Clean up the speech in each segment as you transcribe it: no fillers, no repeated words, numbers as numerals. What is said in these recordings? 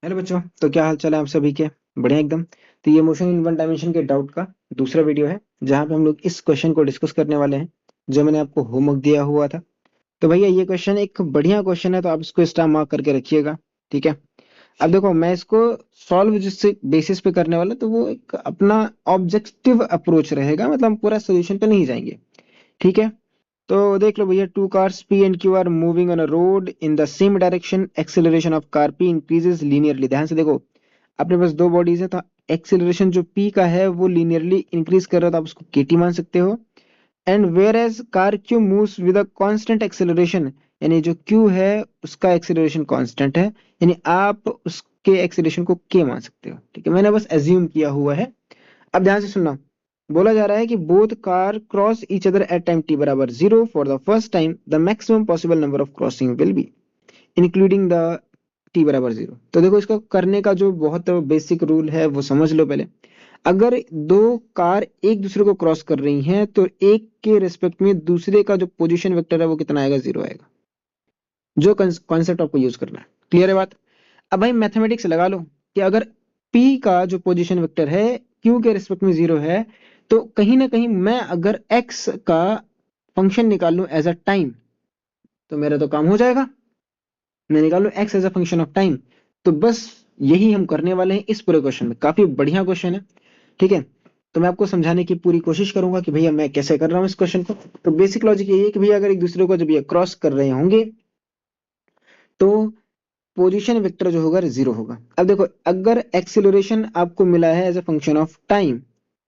Hello बच्चों, तो क्या हाल चाल है आप सभी के। बढ़िया एकदम। तो ये मोशन इन वन डायमेंशन के डाउट का दूसरा वीडियो है, जहाँ पे हम लोग इस क्वेश्चन को डिस्कस करने वाले हैं जो मैंने आपको होमवर्क दिया हुआ था। तो भैया ये क्वेश्चन एक बढ़िया क्वेश्चन है, तो आप इसको स्टार मार्क करके रखिएगा। ठीक है। अब देखो, मैं इसको सॉल्व जिससे बेसिस पे करने वाला, तो वो एक अपना ऑब्जेक्टिव अप्रोच रहेगा, मतलब हम पूरा सोल्यूशन पे नहीं जाएंगे। ठीक है। तो देख लो भैया, two cars P and Q are moving on a road in the same direction, acceleration of car P increases linearly. ध्यान से देखो, अपने पास दो बॉडीज है, तो एक्सेलरेशन जो पी का है वो लीनियरली इंक्रीज कर रहा है, तो आप उसको केटी मान सकते हो। And where as car Q moves with a constant acceleration, यानी जो क्यू है उसका एक्सेलरेशन कांस्टेंट है, यानी आप उसके एक्सेलरेशन को के मान सकते हो। ठीक है, मैंने बस एज्यूम किया हुआ है। अब ध्यान से सुनना। बोला जा रहा है कि both car cross each other at time T बराबर 0 for the first time, the maximum possible number of crossing will be including the T बराबर 0। तो देखो, इसको करने का जो बहुत बेसिक रूल है वो समझ लो पहले। अगर दो कार एक दूसरे को क्रॉस कर रही हैं, तो एक के रिस्पेक्ट में दूसरे का जो पोजीशन वेक्टर है वो कितना आएगा, 0 आएगा। जो कॉन्सेप्ट आपको यूज करना है। क्लियर है बात। अब भाई मैथमेटिक्स लगा लो कि अगर P का जो पोजीशन वेक्टर है Q के रिस्पेक्ट में 0 है, तो कहीं ना कहीं मैं अगर X का फंक्शन निकाल लूं एज अ टाइम, तो मेरा तो काम हो जाएगा। मैं निकाल लूं X as a function of time. तो बस यही हम करने वाले हैं इस पूरे क्वेश्चन में। काफी बढ़िया क्वेश्चन है। ठीक है। तो मैं आपको समझाने की पूरी कोशिश करूंगा कि भैया मैं कैसे कर रहा हूँ इस क्वेश्चन को। तो बेसिक लॉजिक यही है कि भैया अगर एक दूसरे को जब ये क्रॉस कर रहे होंगे, तो पोजीशन वेक्टर जो होगा 0 होगा। अब देखो, अगर एक्सेलरेशन आपको मिला है as a function of time,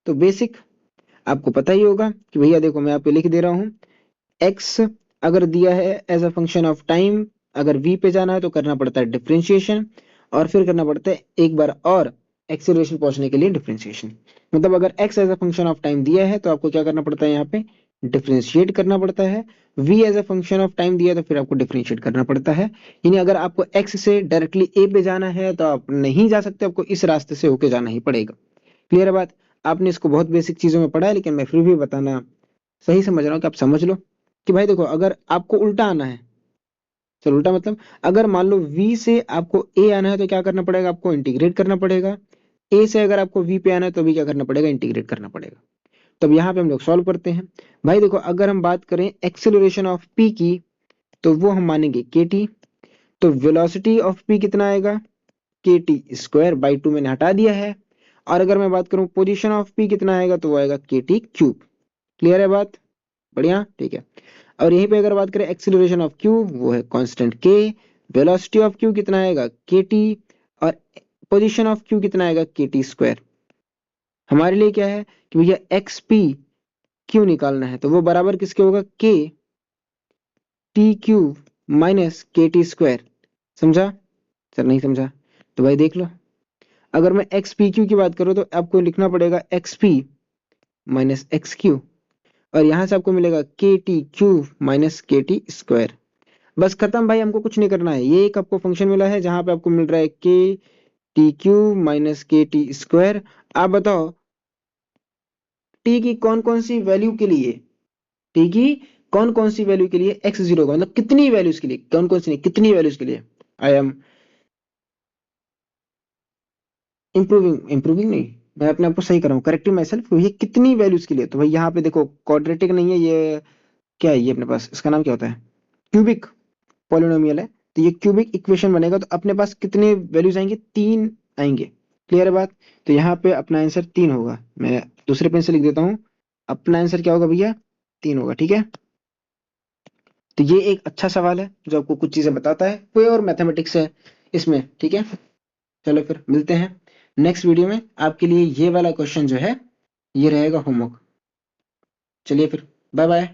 तो बेसिक आपको पता ही होगा कि भैया देखो, मैं आप पे लिख दे रहा हूँ। एक्स अगर दिया है as a function of time, अगर वी पे जाना है तो करना पड़ता है डिफरेंशिएशन, और फिर करना पड़ता है एक बार और एक्सेलरेशन पहुंचने के लिए डिफरेंशिएशन। मतलब अगर X as a function of time दिया है तो आपको क्या करना पड़ता है, यहाँ पे डिफरेंशिएट करना पड़ता है। v as a function of time दिया है तो फिर आपको डिफरेंशिएट करना पड़ता है। यानी अगर आपको x से डायरेक्टली a पे जाना है तो आप नहीं जा सकते, आपको इस रास्ते से होके जाना ही पड़ेगा। क्लियर है बात। आपने इसको बहुत बेसिक चीजों में पढ़ा है, लेकिन मैं फिर भी बताना सही समझ रहा हूँ कि आप समझ लो कि भाई देखो, अगर आपको उल्टा आना है, चलो उल्टा मतलब, अगर मान लो v से आपको a आना है तो क्या करना पड़ेगा, आपको इंटीग्रेट करना पड़ेगा। a से अगर आपको v पे आना है तो भी क्या करना पड़ेगा, इंटीग्रेट करना पड़ेगा। तब यहाँ पे हम लोग सॉल्व करते हैं। भाई देखो, अगर हम बात करें एक्सेलरेशन ऑफ p की, तो वो हम मानेंगे kt। तो वेलोसिटी ऑफ p कितना आएगा, kt स्क्वायर बाई 2 मैंने हटा दिया है। और अगर मैं बात करूं पोजीशन ऑफ p कितना आएगा, तो वो आएगा kt क्यूब। क्लियर है बात। बढ़िया, ठीक है। और यहीं पे अगर बात करें एक्सीलरेशन ऑफ q, वो है constant k। Velocity of q कितना आएगा, kt। और पोजीशन ऑफ q कितना आएगा, kt स्क्वायर। हमारे लिए क्या है कि भैया एक्स पी क्यू निकालना है, तो वो बराबर किसके होगा, k टी क्यूब माइनस के टी स्क्वायर। समझा, सर नहीं समझा तो भाई देख लो। अगर मैं एक्स पी क्यू की बात करूं तो आपको लिखना पड़ेगा x P minus x Q, और यहां से आपको मिलेगा के टी क्यूब माइनस के टी स्क्वायर। बस खत्म भाई, हमको कुछ नहीं करना है। ये एक आपको फंक्शन मिला है जहां पे आपको मिल रहा है के टी क्यूब माइनस के टी स्क्वायर। आप बताओ, टी की कौन कौन सी वैल्यू के लिए, टी की कौन कौन सी वैल्यू के लिए एक्स 0 का मतलब कितनी वैल्यूज के लिए, कौन कौन सी नहीं, कितनी वैल्यूज के लिए। आई एम इंप्रूविंग नहीं, मैं अपने आप को सही कर रहा हूँ, करेक्टिंग माई सेल्फ। ये कितनी वैल्यूज के लिए, तो भाई यहाँ पे देखो क्वाड्रेटिक नहीं है ये, क्या है ये अपने पास, इसका नाम क्या होता है, क्यूबिक पॉलिनोमियल है। तो ये क्यूबिक इक्वेशन बनेगा, तो अपने पास कितने वैल्यूज आएंगे, 3 आएंगे। क्लियर है बात। तो यहाँ पे अपना आंसर 3 होगा। मैं दूसरे पेन से लिख देता हूँ, अपना आंसर क्या होगा भैया, 3 होगा। ठीक है। तो ये एक अच्छा सवाल है जो आपको कुछ चीजें बताता है, कोई और मैथमेटिक्स है इसमें। ठीक है। चलो फिर मिलते हैं नेक्स्ट वीडियो में। आपके लिए ये वाला क्वेश्चन जो है ये रहेगा होमवर्क। चलिए फिर, बाय बाय।